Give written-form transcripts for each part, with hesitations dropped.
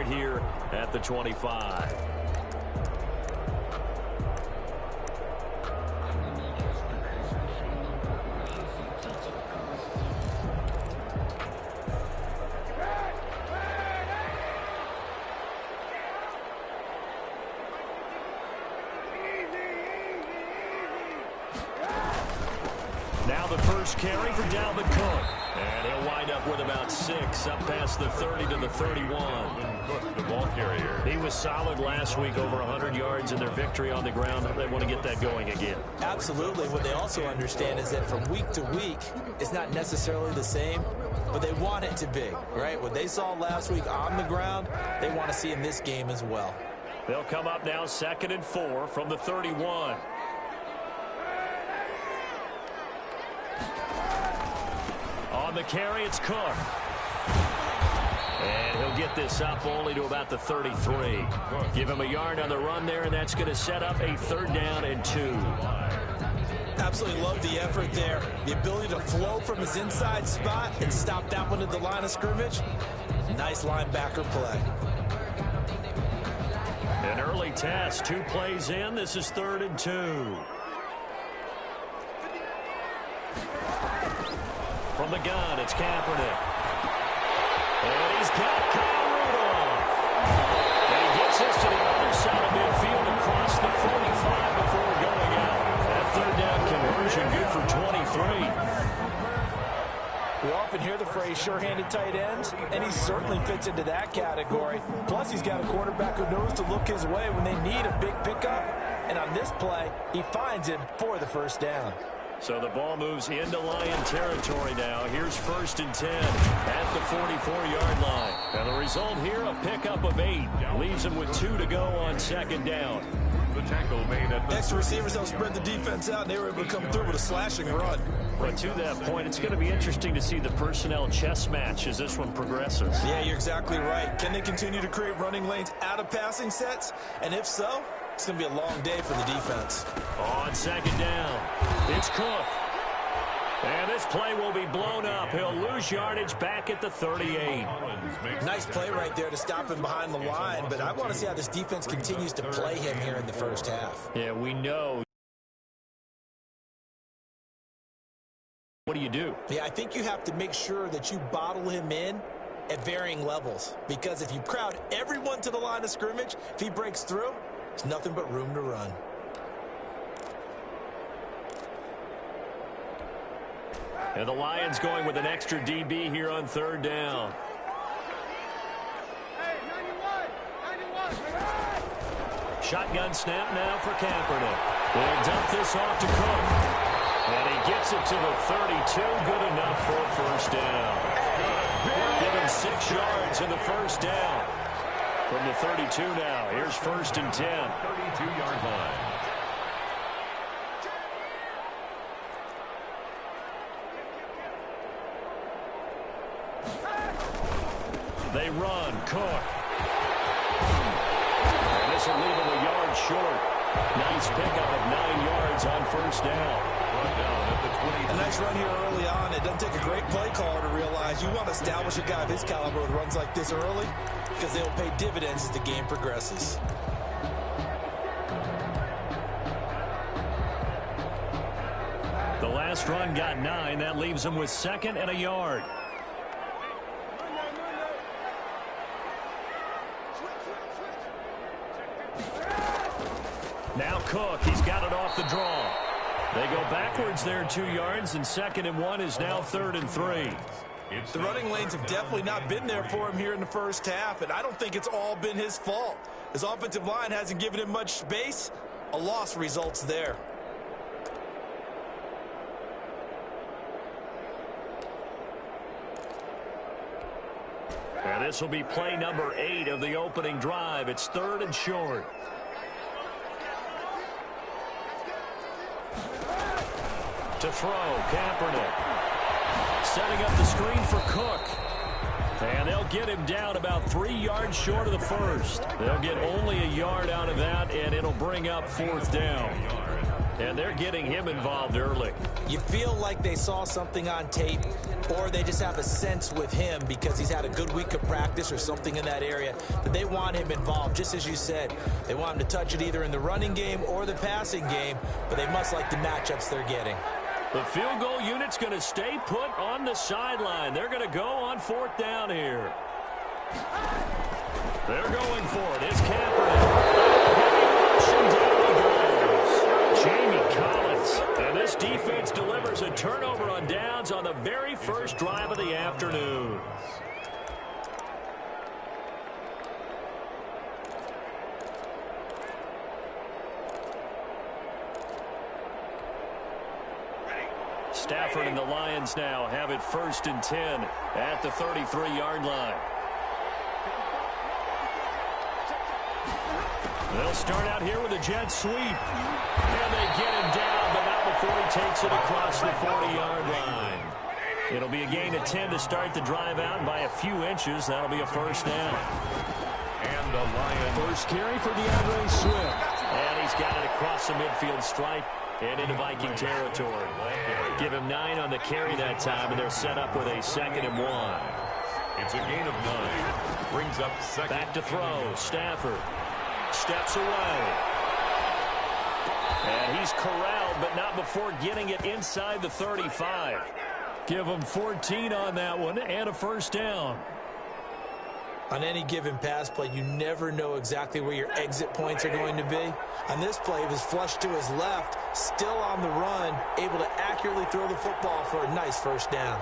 start here at the 25. Now the first carry for Dalvin Cook. And he'll wind up with about 6, up past the 30 to the 31. Cook, the ball carrier. He was solid last week, over 100 yards in their victory on the ground. They want to get that going again. Absolutely. What they also understand is that from week to week, it's not necessarily the same, but they want it to be, right? What they saw last week on the ground, they want to see in this game as well. They'll come up now 2nd and 4 from the 31. On the carry, it's Cook. And he'll get this up only to about the 33. Give him a yard on the run there, and that's going to set up a 3rd down and 2. Absolutely love the effort there. The ability to flow from his inside spot and stop that one at the line of scrimmage. Nice linebacker play. An early test, 2 plays in. This is 3rd and 2. From the gun, it's Kaepernick. And he's got Kyle Rudolph. And he gets this to the other side of midfield across the 45 before going out. That 3rd down conversion good for 23. We often hear the phrase sure-handed tight ends, and he certainly fits into that category. Plus, he's got a quarterback who knows to look his way when they need a big pickup. And on this play, he finds him for the 1st down. So the ball moves into Lion territory now. Here's 1st and 10 at the 44-yard line. And the result here, a pickup of 8. Leaves him with 2 to go on 2nd down. The tackle made at the Extra receivers don't spread the defense out, and they were able to come through with a slashing run. But to that point, it's going to be interesting to see the personnel chess match as this one progresses. Yeah, you're exactly right. Can they continue to create running lanes out of passing sets? And if so, it's going to be a long day for the defense. On 2nd down, it's Cook. And this play will be blown up. He'll lose yardage back at the 38. Nice play right there to stop him behind the line, but I want to see how this defense continues to play him here in the 1st half. Yeah, we know. What do you do? Yeah, I think you have to make sure that you bottle him in at varying levels, because if you crowd everyone to the line of scrimmage, if he breaks through, there's nothing but room to run. And the Lions going with an extra DB here on 3rd down. Shotgun snap now for Kaepernick. They'll dump this off to Cook. And he gets it to the 32. Good enough for a 1st down. Give him 6 yards in the 1st down. From the 32 now. Here's 1st and 10. 32-yard line. They run. Cook. And this will leave him a yard short. Nice pickup of 9 yards on 1st down. A nice run here early on. It doesn't take a great play caller to realize you want to establish a guy of his caliber with runs like this early, because they will pay dividends as the game progresses. The last run got 9. That leaves him with 2nd and a yard. Now Cook, he's got it off the draw. They go backwards there 2 yards, and 2nd and 1 is now 3rd and 3. The running lanes have definitely not been there for him here in the 1st half, and I don't think it's all been his fault. His offensive line hasn't given him much space. A loss results there. And this will be play number 8 of the opening drive. It's 3rd and short. To throw, Kaepernick. Setting up the screen for Cook. And they'll get him down about 3 yards short of the 1st. They'll get only a yard out of that, and it'll bring up 4th down. And they're getting him involved early. You feel like they saw something on tape, or they just have a sense with him because he's had a good week of practice or something in that area that they want him involved. Just as you said, they want him to touch it either in the running game or the passing game, but they must like the matchups they're getting. The field goal unit's going to stay put on the sideline. They're going to go on 4th down here. They're going for it. It's Kaepernick. Down he goes. Jamie Collins. And this defense delivers a turnover on downs on the very first drive of the afternoon. Stafford and the Lions now have it 1st and 10 at the 33-yard line. They'll start out here with a jet sweep. And they get him down, but not before he takes it across the 40-yard line. It'll be a gain of 10 to start the drive out, and by a few inches, that'll be a 1st down. And the Lions. First carry for DeAndre Swift. And he's got it across the midfield stripe and into Viking territory. Give him 9 on the carry that time, and they're set up with a 2nd and 1. It's a gain of 9. Brings up 2nd. Back to throw. Stafford steps away. And he's corralled, but not before getting it inside the 35. Give him 14 on that one and a 1st down. On any given pass play, you never know exactly where your exit points are going to be. On this play, he was flushed to his left, still on the run, able to accurately throw the football for a nice 1st down.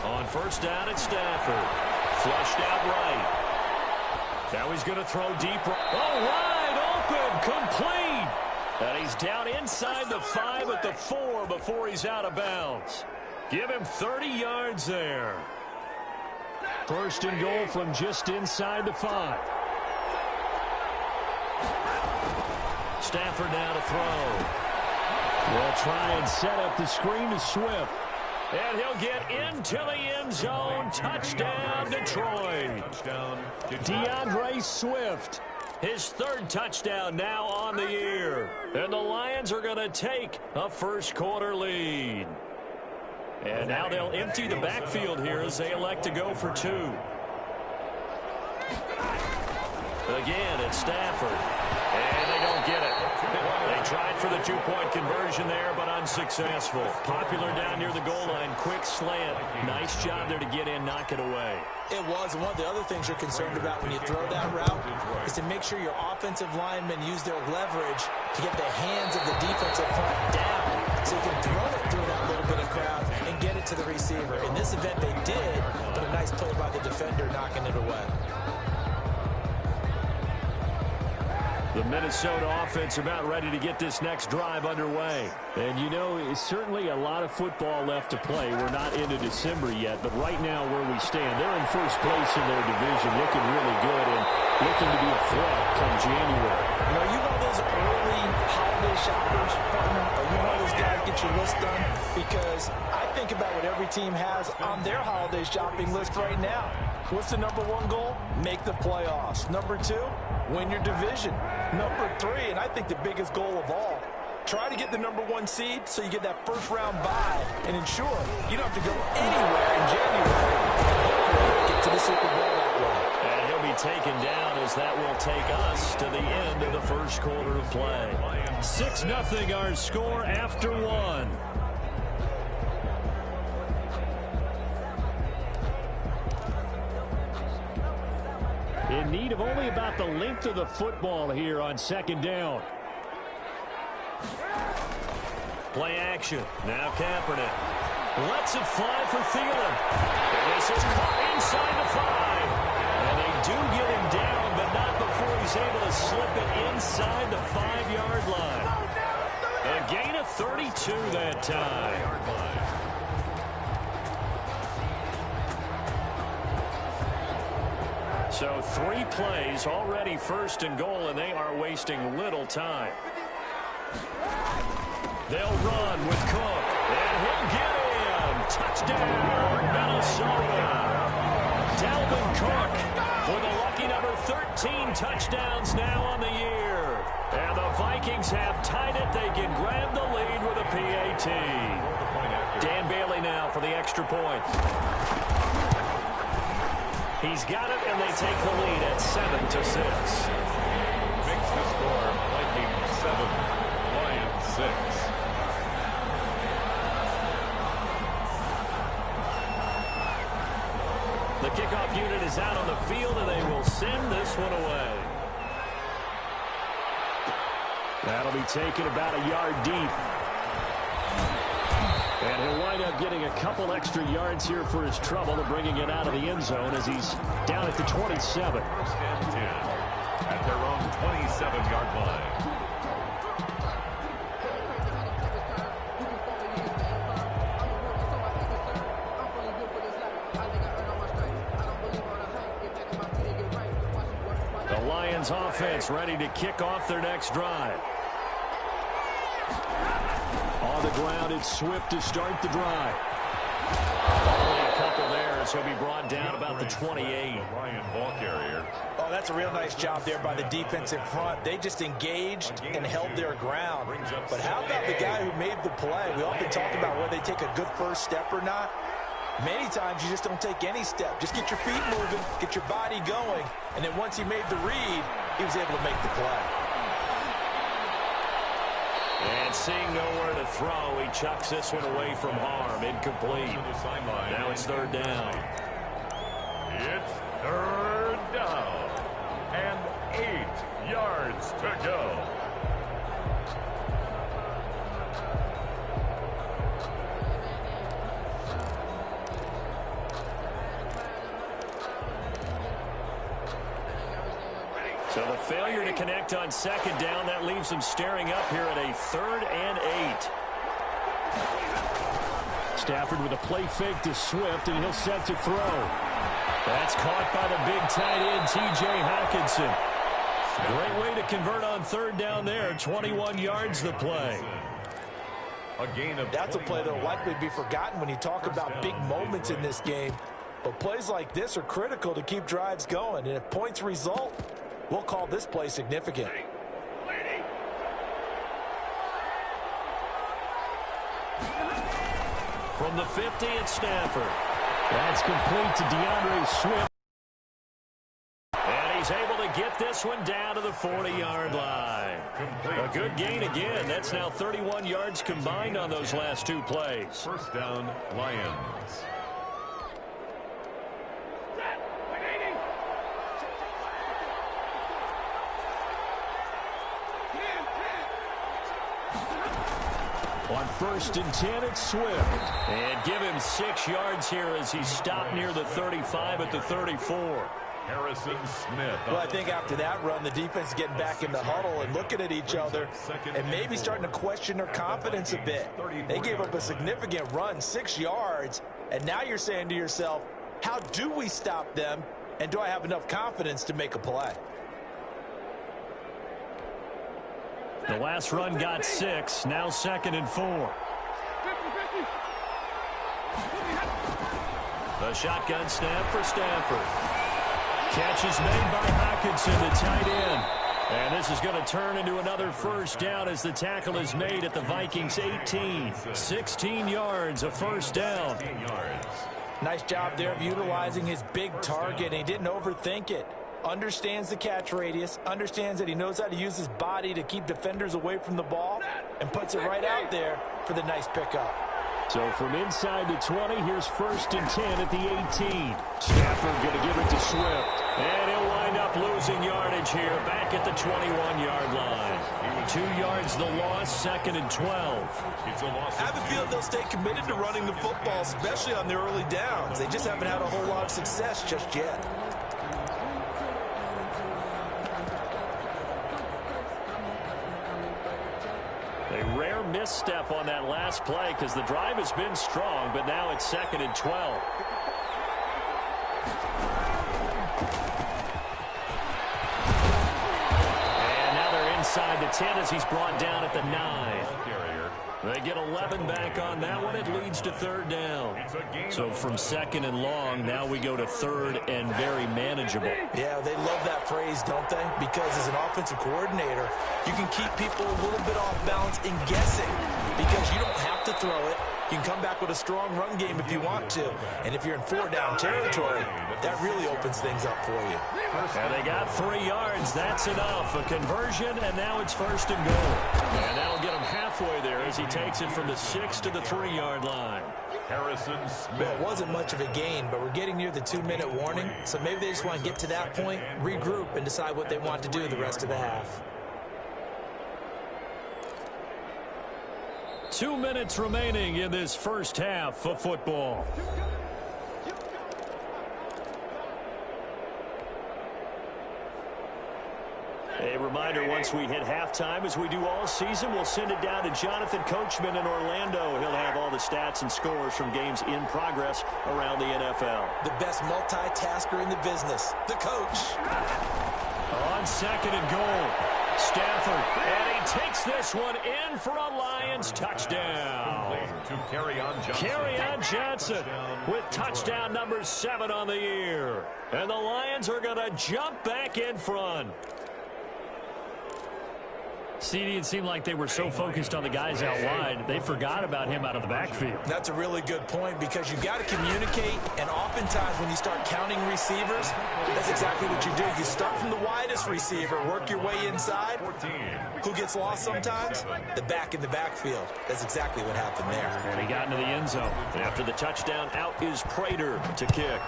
On 1st down, it's Stafford. Flushed out right. Now he's going to throw deep. Oh, wide open, complete. And he's down inside the 5 at the 4 before he's out of bounds. Give him 30 yards there. 1st and goal from just inside the 5. Stafford now to throw. We'll try and set up the screen to Swift. And he'll get into the end zone. Touchdown, Detroit. DeAndre Swift. His 3rd touchdown now on the year. And the Lions are going to take a 1st quarter lead. And now they'll empty the backfield here as they elect to go for 2. Again, it's Stafford. And they don't get it. They tried for the 2-point conversion there, but unsuccessful. Popular down near the goal line. Quick slant. Nice job there to get in, knock it away. It was. And one of the other things you're concerned about when you throw that route is to make sure your offensive linemen use their leverage to get the hands of the defensive front down so you can throw it through that little bit of crowd and get it to the receiver. In this event, they did, but a nice play by the defender knocking it away. The Minnesota offense about ready to get this next drive underway. And, you know, it's certainly a lot of football left to play. We're not into December yet, but right now where we stand, they're in 1st place in their division, looking really good and looking to be a threat come January. You know, you one of those early holiday shoppers, partner? Are you one of those guys get your list done? Because I think about what every team has on their holiday shopping list right now. What's the number 1 goal? Make the playoffs. Number 2, win your division. Number 3, and I think the biggest goal of all, try to get the number 1 seed so you get that 1st round bye and ensure you don't have to go anywhere in January and get to the Super Bowl that way. And he'll be taken down as that will take us to the end of the 1st quarter of play. 6-0 our score after 1. In need of only about the length of the football here on 2nd down. Play action. Now Kaepernick lets it fly for Thielen. And this is caught inside the 5. And they do get him down, but not before he's able to slip it inside the 5-yard line. A gain of 32 that time. So 3 plays, already 1st and goal, and they are wasting little time. They'll run with Cook, and he'll get in. Touchdown, Minnesota. Dalvin Cook with a lucky number 13 touchdowns now on the year. And the Vikings have tied it. They can grab the lead with a PAT. Dan Bailey now for the extra point. He's got it, and they take the lead at 7-6. Makes the score Vikings 7, Lions 6. The kickoff unit is out on the field, and they will send this one away. That'll be taken about a yard deep. And he'll wind up getting a couple extra yards here for his trouble and bringing it out of the end zone as he's down at the 27. First and 10 at their own 27-yard line. The Lions offense ready to kick off their next drive. On the ground, it's Swift to start the drive. Only a couple there as he'll be brought down about the 28. Ryan ball carrier. Oh, that's a real nice job there by the defense in front. They just engaged and held their ground. But how about the guy who made the play? We often talk about whether they take a good first step or not. Many times you just don't take any step. Just get your feet moving, get your body going, and then once he made the read, he was able to make the play. And seeing nowhere to throw, he chucks this one away from harm. Incomplete. Now it's third down. It's third down. And 8 yards to go. So the failure to connect on second down, that leaves them staring up here at a 3rd and 8. Stafford with a play fake to Swift, and he'll set to throw. That's caught by the big tight end, T.J. Hockenson. Great way to convert on third down there. 21 yards the play. A gain of That's a play that will likely be forgotten when you talk about big moments in this game. But plays like this are critical to keep drives going. And if points result, we'll call this play significant. From the 50, it's Stafford. That's complete to DeAndre Swift. And he's able to get this one down to the 40-yard line. A good gain again. That's now 31 yards combined on those last 2 plays. First down, Lions. On 1st and 10, it's Swift. And give him 6 yards here as he stopped near the 35 at the 34. Harrison Smith. Well, I think after that run, the defense is getting back in the huddle and looking at each other and maybe starting to question their confidence a bit. They gave up a significant run, 6 yards, and now you're saying to yourself, how do we stop them, and do I have enough confidence to make a play? The last run got 6, now 2nd and 4. The shotgun snap for Stafford. Catch is made by Hockenson, the tight end. And this is going to turn into another first down as the tackle is made at the Vikings 18. 16 yards, a first down. Nice job there of utilizing his big target, and he didn't overthink it. Understands the catch radius, understands that he knows how to use his body to keep defenders away from the ball, and puts it right out there for the nice pickup. So from inside the 20, here's 1st and 10 at the 18. Stafford going to give it to Swift. And he'll wind up losing yardage here back at the 21-yard line. 2 yards the loss, 2nd and 12. I have a feeling they'll stay committed to running the football, especially on their early downs. They just haven't had a whole lot of success just yet. A rare misstep on that last play because the drive has been strong, but now it's 2nd and 12. And now they're inside the 10 as he's brought down at the 9. They get 11 back on that one. It leads to third down. So from second and long, now we go to third and very manageable. Yeah, they love that phrase, don't they? Because as an offensive coordinator, you can keep people a little bit off balance in guessing because you don't have to throw it. You can come back with a strong run game if you want to. And if you're in four-down territory, that really opens things up for you. And they got 3 yards. That's enough. A conversion, and now it's first and goal. And that'll get him halfway there as he takes it from the 6 to the 3-yard line. Harrison Smith. Well, it wasn't much of a gain, but we're getting near the 2-minute warning. So maybe they just want to get to that point, regroup, and decide what they want to do the rest of the half. 2 minutes remaining in this first half of football. A reminder, once we hit halftime, as we do all season, we'll send it down to Jonathan Coachman in Orlando. He'll have all the stats and scores from games in progress around the NFL. The best multitasker in the business, the coach. On second and goal, Stafford, and he takes this one in for a Lions touchdown. To Kerryon Johnson with touchdown number 7 on the year. And the Lions are going to jump back in front. CD, it seemed like they were so focused on the guys out wide, they forgot about him out of the backfield. That's a really good point because you've got to communicate, and oftentimes when you start counting receivers, that's exactly what you do. You start from the widest receiver, work your way inside. Who gets lost sometimes? The back in the backfield. That's exactly what happened there. And he got into the end zone. After the touchdown, out is Prater to kick.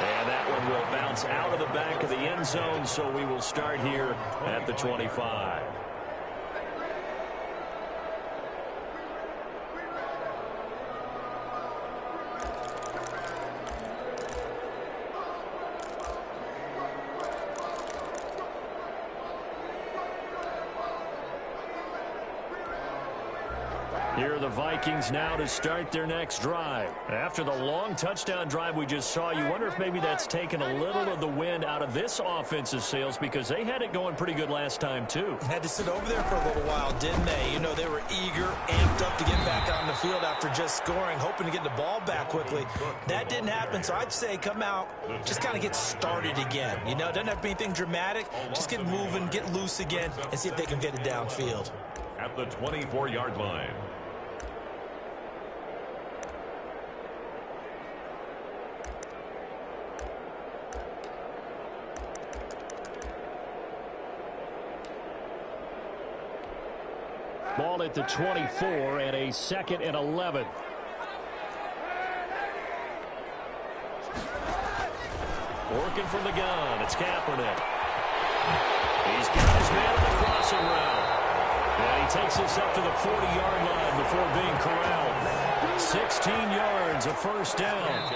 And that one will bounce out of the back of the end zone, so we will start here at the 25. Here are the Vikings now to start their next drive. After the long touchdown drive we just saw, you wonder if maybe that's taken a little of the wind out of this offensive sails because they had it going pretty good last time too. Had to sit over there for a little while, didn't they? You know, they were eager, amped up to get back on the field after just scoring, hoping to get the ball back quickly. That didn't happen, so I'd say come out, just kind of get started again. You know, it doesn't have to be anything dramatic. Just get moving, get loose again, and see if they can get it downfield. At the 24-yard line. Ball at the 24 and a 2nd and 11. Working from the gun, it's Kaepernick. He's got his man on the crossing route. And he takes this up to the 40-yard line before being corralled. 16 yards, a first down.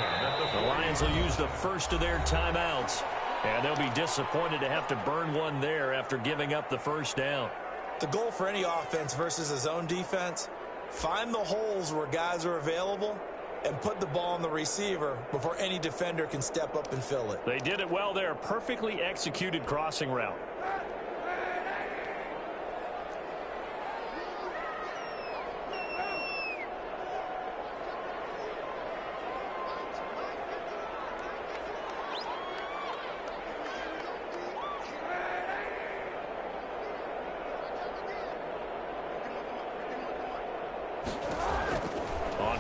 The Lions will use the first of their timeouts. And they'll be disappointed to have to burn one there after giving up the first down. The goal for any offense versus a zone defense, find the holes where guys are available and put the ball on the receiver before any defender can step up and fill it. They did it well there. Perfectly executed crossing route.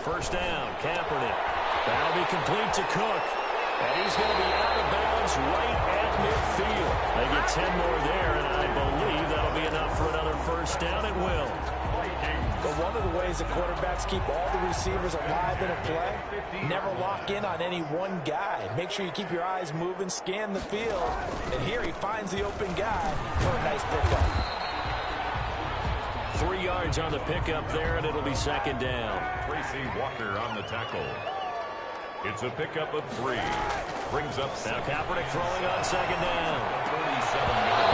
First down, Kaepernick. That'll be complete to Cook. And he's going to be out of bounds right at midfield. They get 10 more there, and I believe that'll be enough for another first down. It will. But one of the ways that quarterbacks keep all the receivers alive in a play, never lock in on any one guy. Make sure you keep your eyes moving, scan the field. And here he finds the open guy for a nice pickup. 3 yards on the pickup there, and it'll be second down. Tracy Walker on the tackle. It's a pickup of 3. Brings up now Kaepernick throwing on second down. 37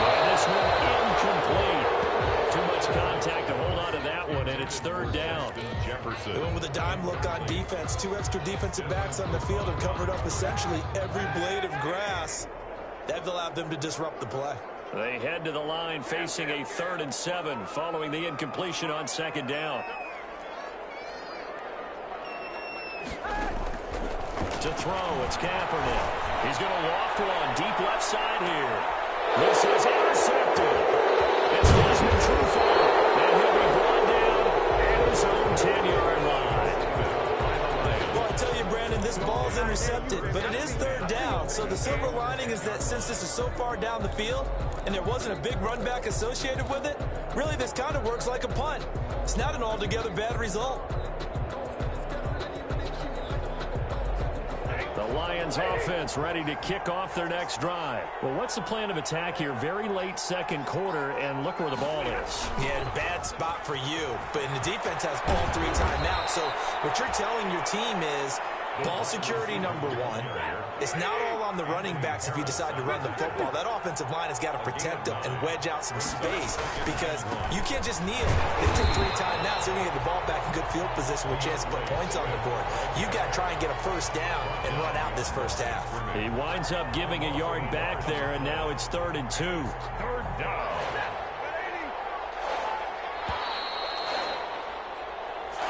And this one incomplete. Too much contact to hold on to that one, and it's third down. Jefferson. Doing with a dime look on defense. 2 extra defensive backs on the field and covered up essentially every blade of grass. That allowed them to disrupt the play. They head to the line facing a 3rd and 7 following the incompletion on 2nd down. To throw, it's Kaepernick. He's going to loft one deep left side here. This is intercepted. It's Desmond Trufant, and he'll be brought down at his own 10-yard line. Well, I tell you, Brandon, this ball's intercepted, but it is 3rd down. So the silver lining is that since this is so far down the field and there wasn't a big run back associated with it, really this kind of works like a punt. It's not an altogether bad result. The Lions offense ready to kick off their next drive. Well, what's the plan of attack here? Very late 2nd quarter, and look where the ball is. Yeah, bad spot for you. But the defense has all 3 timeouts. So what you're telling your team is ball security number 1. It's not all on the running backs if you decide to run the football. That offensive line has got to protect them and wedge out some space because you can't just kneel. They take 3 timeouts. They're going to get the ball back in good field position with a chance to put points on the board. You got to try and get a 1st down and run out this 1st half. He winds up giving a yard back there, and now it's 3rd and 2. 3rd down.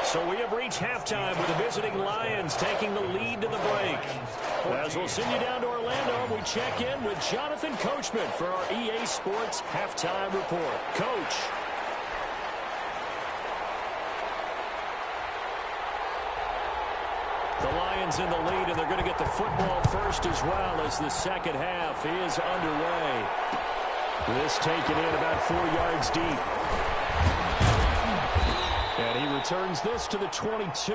So we have reached halftime with the visiting Lions taking the lead to the break. As we'll send you down to Orlando, we check in with Jonathan Coachman for our EA Sports Halftime Report. Coach. The Lions in the lead, and they're going to get the football first as well as the 2nd half is underway. This taken in about 4 yards deep. And he returns this to the 22.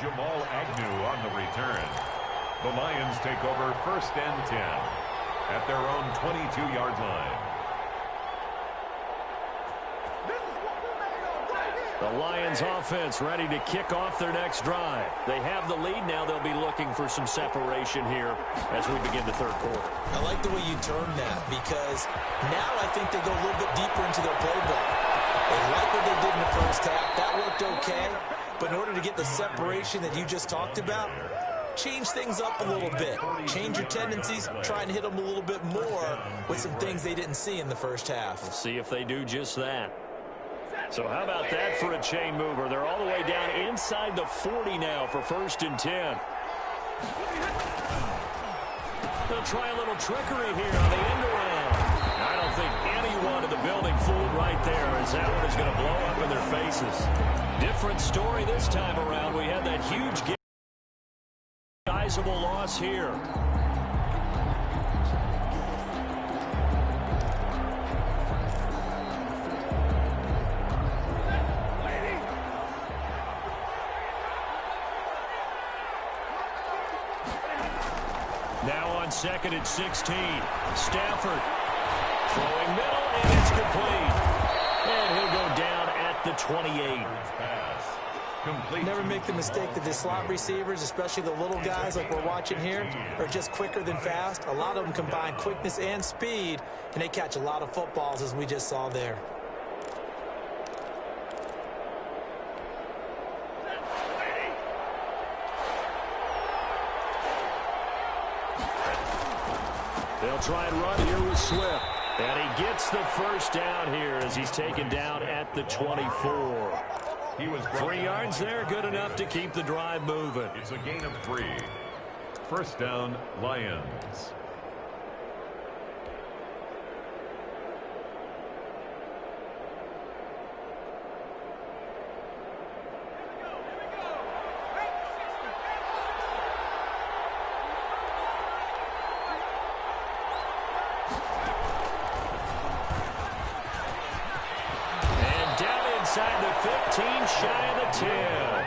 Jamal Agnew on the return. The Lions take over 1st and 10 at their own 22-yard line. The Lions offense ready to kick off their next drive. They have the lead now. They'll be looking for some separation here as we begin the 3rd quarter. I like the way you term that because now I think they go a little bit deeper into their playbook. They like what they did in the 1st half. That worked okay. But in order to get the separation that you just talked about, change things up a little bit. Change your tendencies. Try and hit them a little bit more with some things they didn't see in the 1st half. We'll see if they do just that. So how about that for a chain mover? They're all the way down inside the 40 now for 1st and 10. They'll try a little trickery here on the end around. I don't think anyone in the building fooled right there as that one is going to blow up in their faces. Different story this time around. We had that huge game. Sizable loss here. Now on 2nd and 16. Stafford throwing middle, and it's complete. And he'll go down at the 28. Never make the mistake that the slot receivers, especially the little guys like we're watching here, are just quicker than fast. A lot of them combine quickness and speed, and they catch a lot of footballs as we just saw there. They'll try and run here with Swift. And he gets the 1st down here as he's taken down at the 24. He was 3 yards there, good enough to keep the drive moving. It's a gain of 3. 1st down, Lions. Inside the 15, shy of the 10.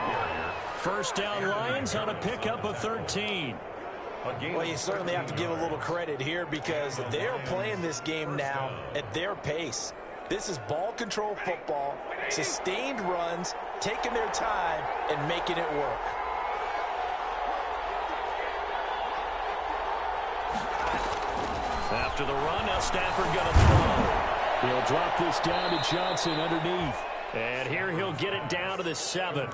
1st down Lions on a pickup of 13. Well, you certainly have to give a little credit here because they're playing this game now at their pace. This is ball control football, sustained runs, taking their time, and making it work. After the run, now Stafford going to throw. He'll drop this down to Johnson underneath. And here he'll get it down to the 7.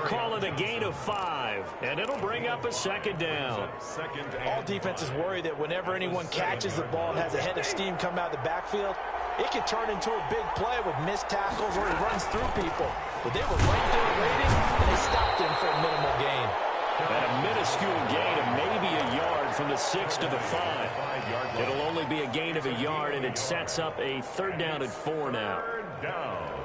Call it a gain of 5. And it'll bring up a second down. All defenses worry that whenever anyone catches the ball and has a head of steam come out of the backfield, it can turn into a big play with missed tackles or he runs through people. But they were right there waiting, and they stopped him for a minimal gain. And a minuscule gain of maybe a yard from the 6 to the 5. It'll only be a gain of a yard, and it sets up a 3rd down and 4 now. Third down.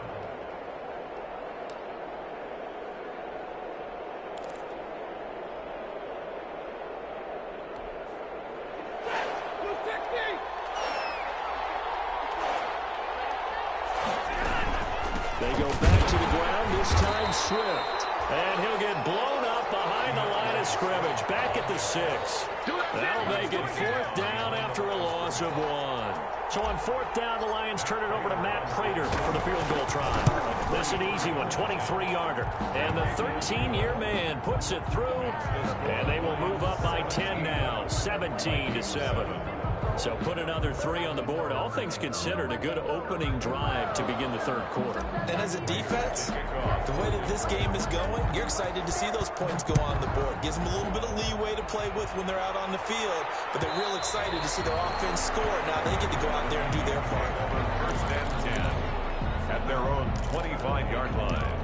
They go back to the ground, this time Swift. And he'll get blown up behind the line of scrimmage, back at the 6. That'll make it 4th down after a loss of 1. So on 4th down, the Lions turn it over to Matt Prater for the field goal try. This is an easy one, 23-yarder. And the 13-year man puts it through, and they will move up by 10 now, 17-7. So put another 3 on the board. All things considered, a good opening drive to begin the 3rd quarter. And as a defense, the way that this game is going, you're excited to see those points go on the board. Gives them a little bit of leeway to play with when they're out on the field, but they're real excited to see their offense score. Now they get to go out there and do their part. First and 10 at their own 25-yard line.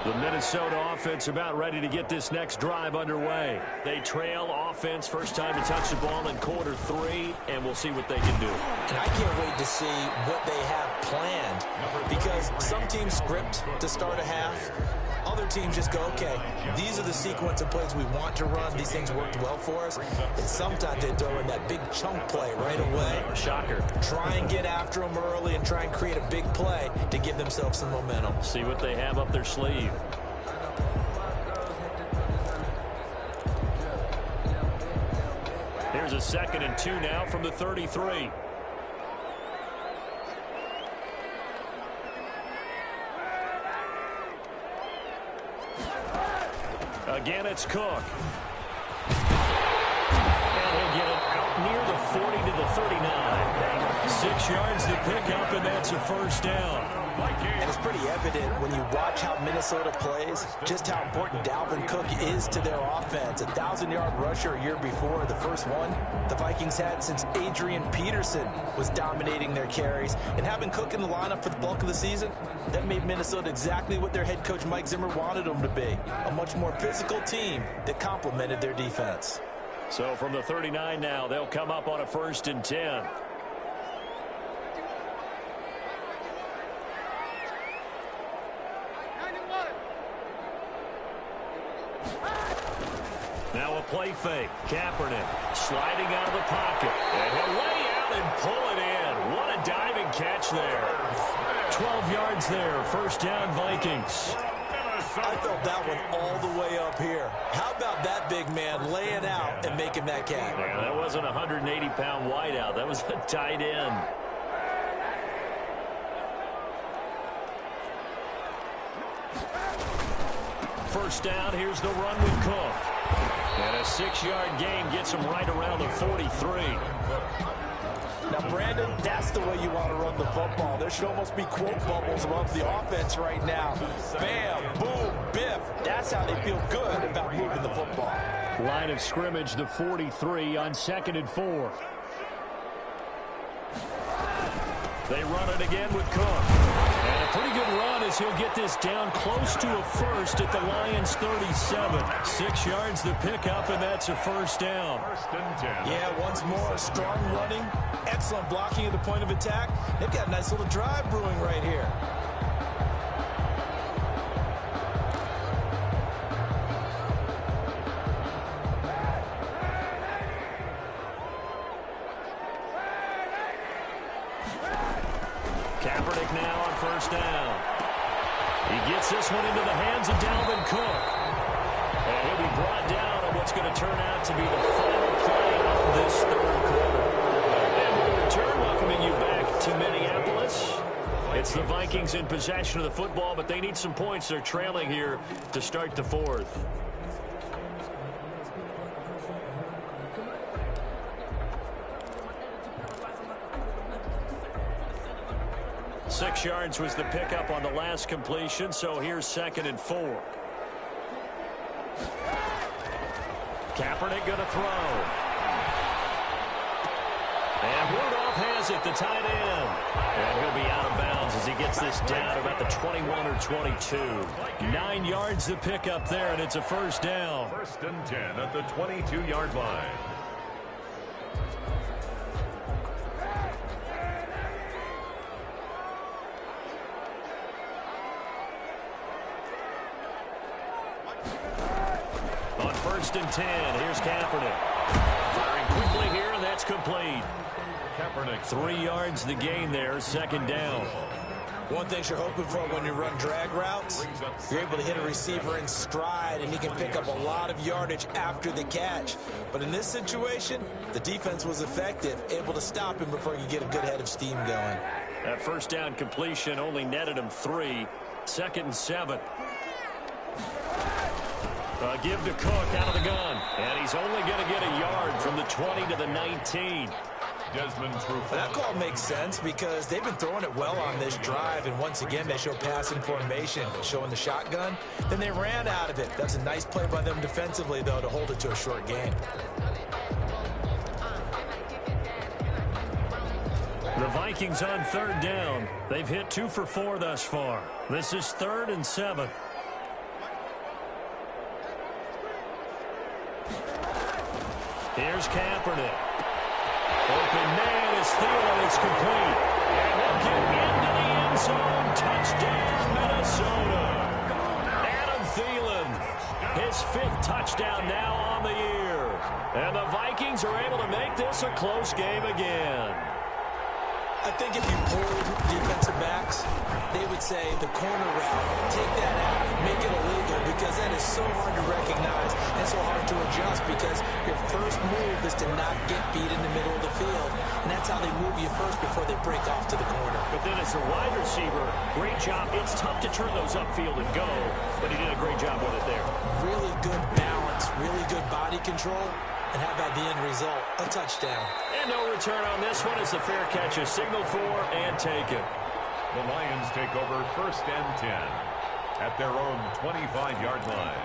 The Minnesota offense about ready to get this next drive underway. They trail offense, first time to touch the ball in quarter 3, and we'll see what they can do. And I can't wait to see what they have planned, because some teams script to start a half. Other teams just go, okay, these are the sequence of plays we want to run. These things worked well for us. And sometimes they throw in that big chunk play right away. Shocker. Try and get after them early and try and create a big play to give themselves some momentum. See what they have up their sleeve. Here's a 2nd and 2 now from the 33. Again, it's Cook. And he'll get it out near the 40 to the 39. 6 yards to pick up, and that's a 1st down. And it's pretty evident when you watch how Minnesota plays, just how important Dalvin Cook is to their offense. 1,000-yard rusher a year before, the first one the Vikings had since Adrian Peterson was dominating their carries. And having Cook in the lineup for the bulk of the season, that made Minnesota exactly what their head coach Mike Zimmer wanted them to be. A much more physical team that complemented their defense. So from the 39 now, they'll come up on a 1st and 10. Now a play fake. Kaepernick sliding out of the pocket. And he'll lay out and pull it in. What a diving catch there. 12 yards there. 1st down, Vikings. I felt that one all the way up here. How about that big man laying out and making that catch? Yeah, that wasn't a 180-pound wideout. That was a tight end. First down, here's the run with Cook. And a 6-yard gain gets him right around the 43. Now, Brandon, that's the way you want to run the football. There should almost be quote bubbles above the offense right now. Bam, boom, biff. That's how they feel good about moving the football. Line of scrimmage, the 43 on 2nd and 4. They run it again with Cook. And a pretty good run as he'll get this down close to a 1st at the Lions' 37. 6 yards to pick up, and that's a 1st down. 1st and 10. Yeah, once more, strong running, excellent blocking at the point of attack. They've got a nice little drive brewing right here. Kaepernick now on 1st down. He gets this one into the hands of Dalvin Cook. And he'll be brought down on what's going to turn out to be the final play of this 3rd quarter. And we return, welcoming you back to Minneapolis. It's the Vikings in possession of the football, but they need some points. They're trailing here to start the 4th. 6 yards was the pickup on the last completion, so here's 2nd and 4. Kaepernick going to throw. And Rudolph has it, the tight end. And he'll be out of bounds as he gets this down about the 21 or 22. 9 yards the pickup there, and it's a first down. 1st and 10 at the 22-yard line. On 1st and 10, here's Kaepernick. Firing quickly here, and that's complete. Kaepernick. 3 yards the gain there, 2nd down. One thing you're hoping for when you run drag routes, you're able to hit a receiver in stride, and he can pick up a lot of yardage after the catch. But in this situation, the defense was effective, able to stop him before he could get a good head of steam going. That first down completion only netted him 3. 2nd and 7. Give to Cook out of the gun. And he's only going to get a yard from the 20 to the 19. Desmond Trufant. That call makes sense because they've been throwing it well on this drive, and once again they show passing formation, showing the shotgun. Then they ran out of it. That's a nice play by them defensively, though, to hold it to a short gain. The Vikings on 3rd down. They've hit 2 for 4 thus far. This is 3rd and 7. Here's Kaepernick. Open man is Thielen. It's complete. And they'll get into the end zone. Touchdown, Minnesota. Adam Thielen, his 5th touchdown now on the year. And the Vikings are able to make this a close game again. I think if you pulled defensive backs, they would say the corner route, take that out, make it illegal, because that is so hard to recognize and so hard to adjust, because your first move is to not get beat in the middle of the field, and that's how they move you first before they break off to the corner. But then as a wide receiver, great job. It's tough to turn those upfield and go, but he did a great job with it there. Really good balance, really good body control. And how about the end result? A touchdown. And no return on this one as the fair catch is signaled for and taken. The Lions take over 1st and 10 at their own 25-yard line.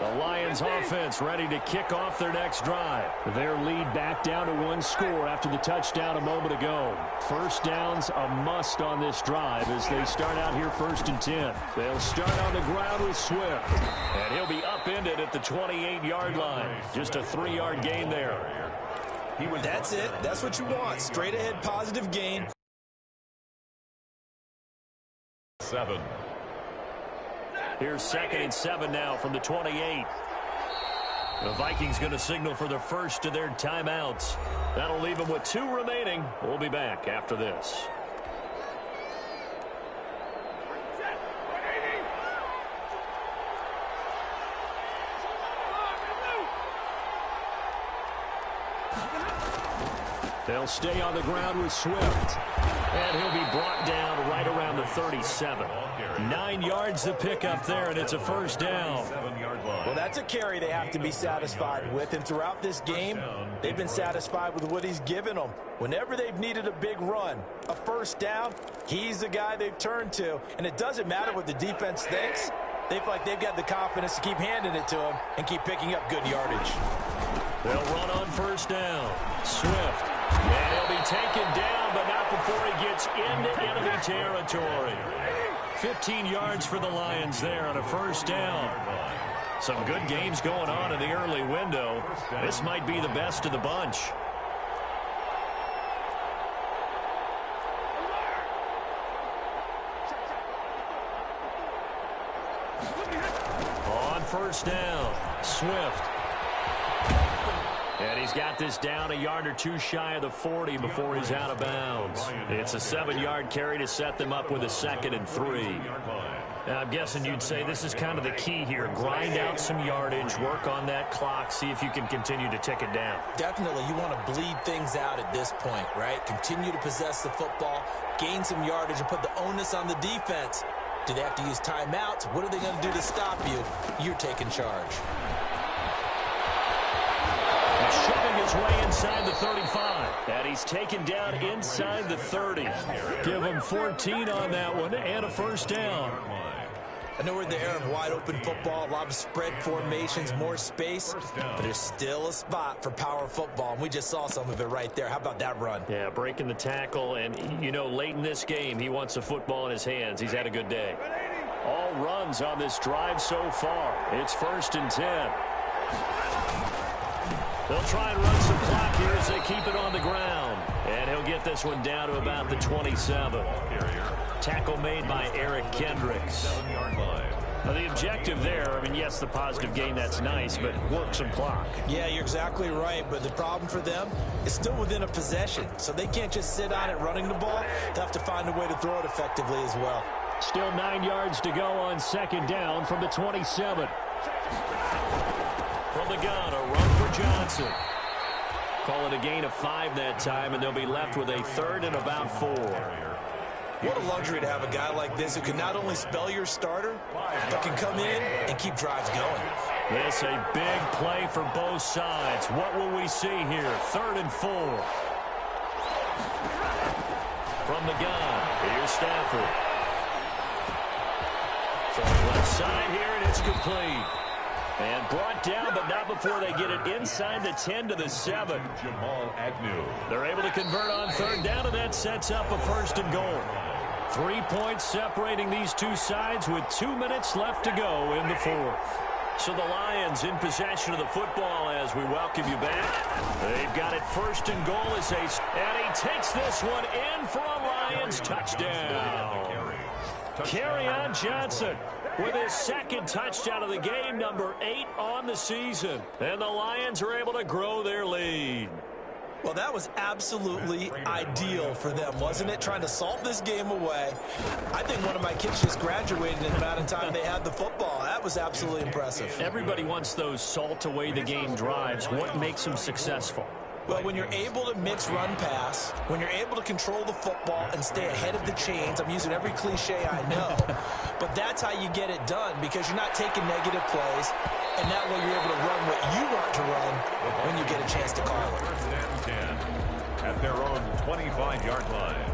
The Lions offense ready to kick off their next drive. Their lead back down to 1 score after the touchdown a moment ago. First down's a must on this drive as they start out here 1st and 10. They'll start on the ground with Swift. And he'll be upended at the 28-yard line. Just a 3-yard gain there. That's it. That's what you want. Straight ahead positive gain. 7. Here's 2nd and 7 now from the 28. The Vikings going to signal for the first of their timeouts. That'll leave them with 2 remaining. We'll be back after this. They'll stay on the ground with Swift. And he'll be brought down right around the 37. 9 yards to pick up there, and it's a first down. Well, that's a carry they have to be satisfied with. And throughout this game, they've been satisfied with what he's given them. Whenever they've needed a big run, a first down, he's the guy they've turned to. And it doesn't matter what the defense thinks. They feel like they've got the confidence to keep handing it to him and keep picking up good yardage. They'll run on first down. Swift. And he'll be taken down, but not before he gets into enemy territory. 15 yards for the Lions there on a first down. Some good games going on in the early window. This might be the best of the bunch. On first down, Swift. And he's got this down a yard or 2 shy of the 40 before he's out of bounds. It's a 7-yard carry to set them up with a 2nd and 3. And I'm guessing you'd say this is kind of the key here. Grind out some yardage, work on that clock, see if you can continue to tick it down. Definitely, you want to bleed things out at this point, right? Continue to possess the football, gain some yardage, and put the onus on the defense. Do they have to use timeouts? What are they going to do to stop you? You're taking charge. Shoving his way inside the 35. And he's taken down inside the 30. Give him 14 on that one and a first down. I know we're in the era of wide-open football, a lot of spread formations, more space, but there's still a spot for power football, and we just saw some of it right there. How about that run? Yeah, breaking the tackle, and, you know, late in this game, he wants the football in his hands. He's had a good day. All runs on this drive so far. It's 1st and 10. They'll try and run some clock here as they keep it on the ground. And he'll get this one down to about the 27. Tackle made by Eric Kendricks. 7-yard line. Now, the objective there, I mean, yes, the positive gain, that's nice, but work some clock. Yeah, you're exactly right, but the problem for them is still within a possession, so they can't just sit on it running the ball. They have to find a way to throw it effectively as well. Still 9 yards to go on 2nd down from the 27. From the gun, a run for Johnson. Call it a gain of 5 that time, and they'll be left with a 3rd and about 4. What a luxury to have a guy like this who can not only spell your starter, but can come in and keep drives going. This a big play for both sides. What will we see here? 3rd and 4. From the gun, here's Stafford. From the left side here, and it's complete. And brought down, but not before they get it inside the 10 to the 7. Jamal Agnew. They're able to convert on 3rd down, and that sets up a 1st and goal. 3 points separating these two sides with 2 minutes left to go in the 4th. So the Lions in possession of the football as we welcome you back. They've got it 1st and goal as and he takes this one in for a Lions touchdown. Kerryon Johnson with his 2nd touchdown of the game, number 8 on the season. And the Lions are able to grow their lead. Well, that was absolutely ideal for them, wasn't it? Trying to salt this game away. I think one of my kids just graduated in the amount of time they had the football. That was absolutely impressive. Everybody wants those salt away the game drives. What makes them successful? Well, when you're able to mix run pass, when you're able to control the football and stay ahead of the chains, I'm using every cliche I know, but that's how you get it done because you're not taking negative plays, and that way you're able to run what you want to run when you get a chance to call it. 1st and 10 at their own 25-yard line.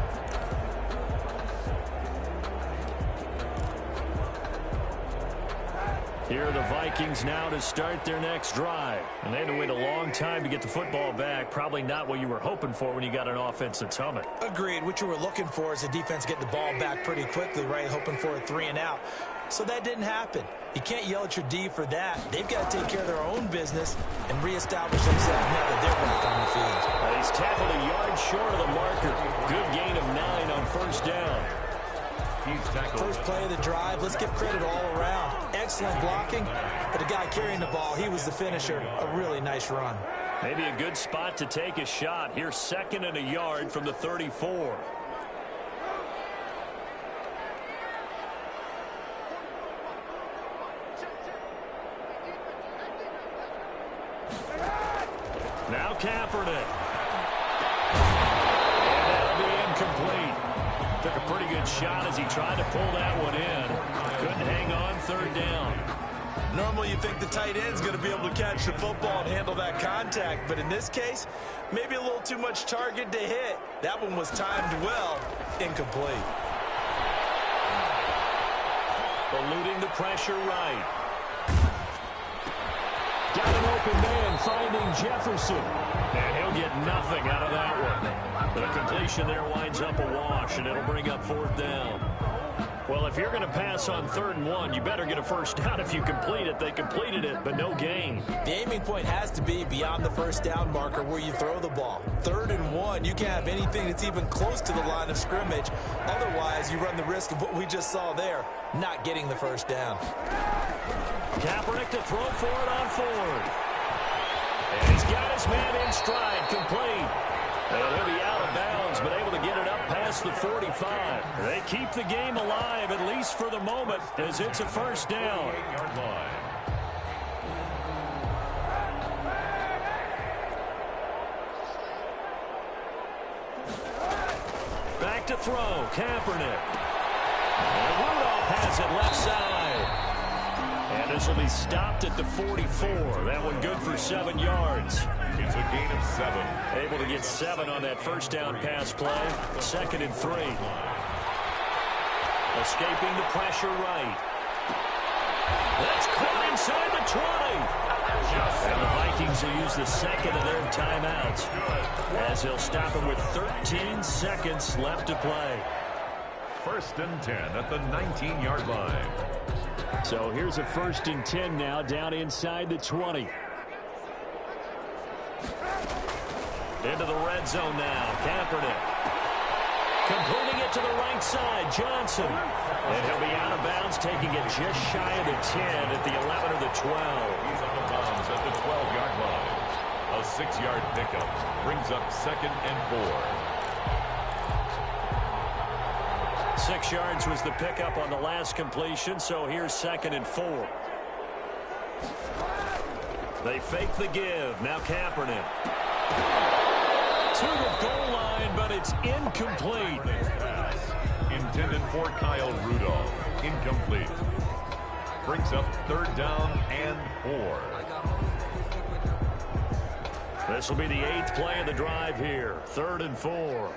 Here are the Vikings now to start their next drive. And they had to wait a long time to get the football back. Probably not what you were hoping for when you got an offense that's humming. Agreed. What you were looking for is the defense getting the ball back pretty quickly, right? Hoping for a 3 and out. So that didn't happen. You can't yell at your D for that. They've got to take care of their own business and reestablish themselves now that they're back on the field. He's tackled a yard short of the marker. Good gain of 9 on 1st down. First play of the drive. Let's give credit all around. Excellent blocking, but the guy carrying the ball, he was the finisher. A really nice run. Maybe a good spot to take a shot. Here's 2nd and a yard from the 34. Now Kaepernick. And that'll be incomplete. Took a pretty good shot as he tried to pull that one in. Couldn't hang on 3rd down. Normally you think the tight end's going to be able to catch the football and handle that contact, but in this case, maybe a little too much target to hit. That one was timed well. Incomplete. Eluding the pressure right. Got an open man finding Jefferson. And he'll get nothing out of that one. The completion there winds up a wash, and it'll bring up 4th down. Well, if you're going to pass on 3rd and 1, you better get a 1st down if you complete it. They completed it, but no gain. The aiming point has to be beyond the 1st down marker where you throw the ball. 3rd and 1, you can't have anything that's even close to the line of scrimmage. Otherwise, you run the risk of what we just saw there, not getting the 1st down. Kaepernick to throw for it on 4th. And he's got his man in stride, complete. And he'll be out of bounds, but able to get it up past the 45. They keep the game alive, at least for the moment, as it's a 1st down. 8-yard line. Back to throw, Kaepernick. And Rudolph has it left side. And And this will be stopped at the 44. That one good for 7 yards. It's a gain of 7. Able to get 7 on that first down pass play. 2nd and 3. Escaping the pressure right. That's caught inside the 20. And the Vikings will use the second of their timeouts as they'll stop it with 13 seconds left to play. 1st and 10 at the 19-yard line. So here's a 1st and 10 now down inside the 20. Into the red zone now. Kaepernick. Completing it to the right side. Johnson. And he'll be out of bounds, taking it just shy of the 10 at the 11 or the 12. He's out of bounds at the 12-yard line. A 6-yard pickup brings up 2nd and 4. 6 yards was the pickup on the last completion, so here's 2nd and 4. They fake the give. Now Kaepernick. To the goal line, but it's incomplete. Intended for Kyle Rudolph. Incomplete. Brings up 3rd down and 4. This will be the 8th play of the drive here. 3rd and 4.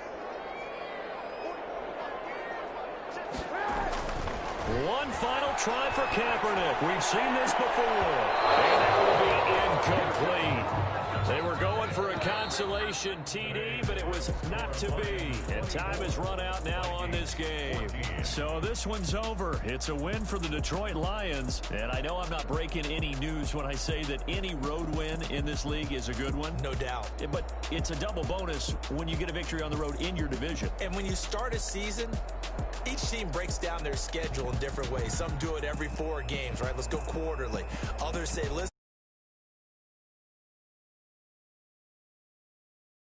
One final try for Kaepernick. We've seen this before. And that will be incomplete. They were going for a consolation TD, but it was not to be. And time has run out now on this game. So this one's over. It's a win for the Detroit Lions. And I know I'm not breaking any news when I say that any road win in this league is a good one. No doubt. But it's a double bonus when you get a victory on the road in your division. And when you start a season, each team breaks down their schedule in different ways. Some do it every 4 games, right? Let's go quarterly. Others say, listen,